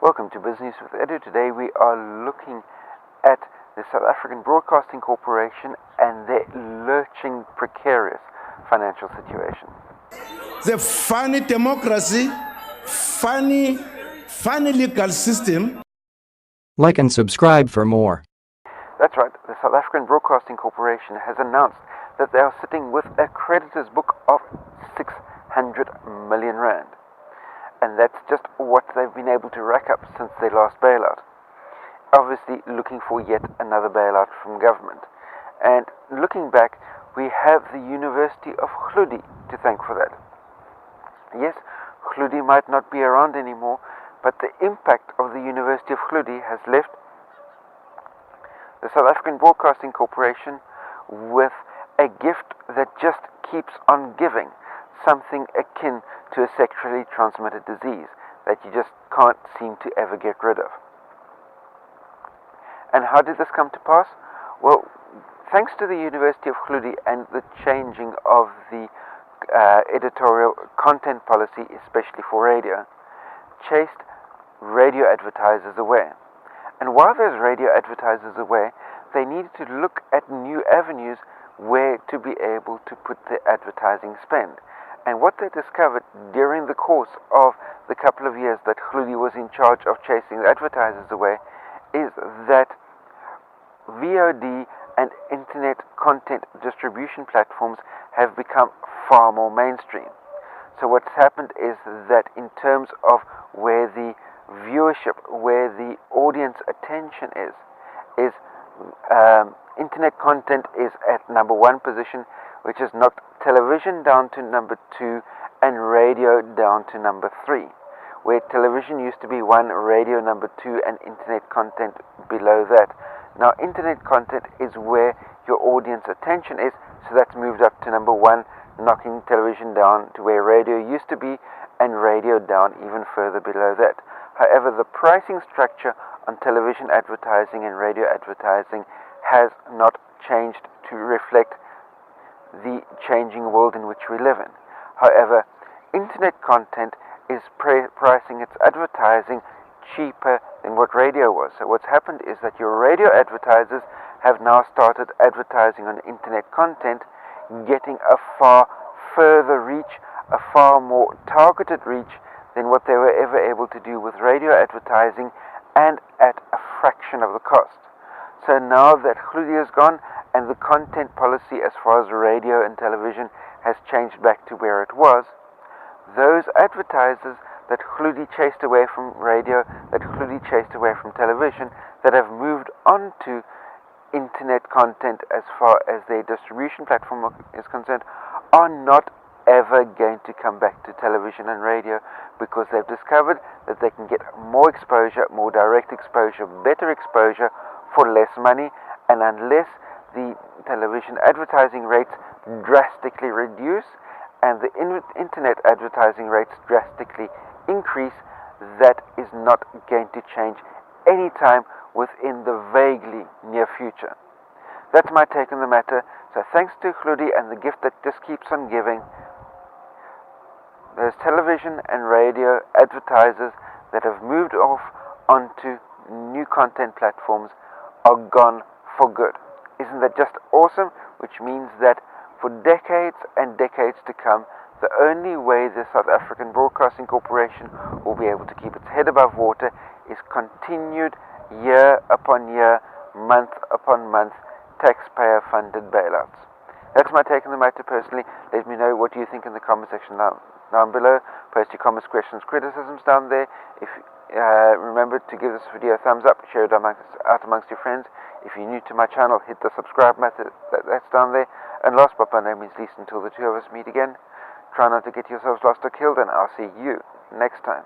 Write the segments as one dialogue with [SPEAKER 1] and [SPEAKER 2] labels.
[SPEAKER 1] Welcome to Business with Edu. Today we are looking at the South African Broadcasting Corporation and their lurching, precarious financial situation.
[SPEAKER 2] The funny democracy, funny legal system.
[SPEAKER 3] Like and subscribe for more.
[SPEAKER 1] That's right, the South African Broadcasting Corporation has announced that they are sitting with a creditor's book of 600 million rand. And that's just what they've been able to rack up since their last bailout. Obviously looking for yet another bailout from government. And looking back, we have the University of Hlaudi to thank for that. Yes, Hlaudi might not be around anymore, but the impact of the University of Hlaudi has left the South African Broadcasting Corporation with a gift that just keeps on giving, something akin to a sexually transmitted disease that you just can't seem to ever get rid of. And how did this come to pass? Well, thanks to the University of Hlaudi and the changing of the editorial content policy, especially for radio, chased radio advertisers away. And while those radio advertisers away, they needed to look at new avenues where to be able to put their advertising spend. And what they discovered during the course of the couple of years that Hlaudi was in charge of chasing the advertisers away is that VOD and internet content distribution platforms have become far more mainstream. So what's happened is that in terms of where the viewership, where the audience attention is internet content is at number 1 position, which has knocked television down to number 2 and radio down to number 3, where television used to be 1, radio number 2, and internet content below that. Now internet content is where your audience attention is, so that's moved up to number 1, knocking television down to where radio used to be, and radio down even further below that. However, the pricing structure on television advertising and radio advertising has not changed to reflect the changing world in which we live in. However, internet content is pricing its advertising cheaper than what radio was. So what's happened is that your radio advertisers have now started advertising on internet content, getting a far further reach, a far more targeted reach than what they were ever able to do with radio advertising, and at a fraction of the cost. So now that Hlaudi is gone and the content policy as far as radio and television has changed back to where it was, those advertisers that Hlaudi chased away from radio, that Hlaudi chased away from television, that have moved on to internet content as far as their distribution platform is concerned, are not ever going to come back to television and radio, because they've discovered that they can get more exposure, more direct exposure, better exposure for less money. And unless the television advertising rates drastically reduce and the internet advertising rates drastically increase, that is not going to change anytime within the vaguely near future. That's my take on the matter. So thanks to Hlaudi and the gift that just keeps on giving, those television and radio advertisers that have moved off onto new content platforms are gone for good. Isn't that just awesome? Which means that for decades and decades to come, the only way the South African Broadcasting Corporation will be able to keep its head above water is continued year upon year, month upon month, taxpayer-funded bailouts. That's my take on the matter personally. Let me know what you think in the comment section down below. Post your comments, questions, criticisms down there. If remember to give this video a thumbs up, share it out amongst your friends. If you're new to my channel, hit the subscribe button that's down there. And last but by no means least, until the two of us meet again, try not to get yourselves lost or killed, and I'll see you next time.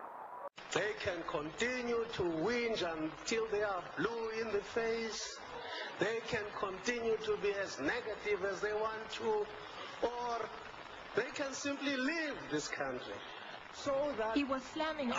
[SPEAKER 4] They can continue to whinge until they are blue in the face. They can continue to be as negative as they want to, or they can simply leave this country. So that
[SPEAKER 5] he was slamming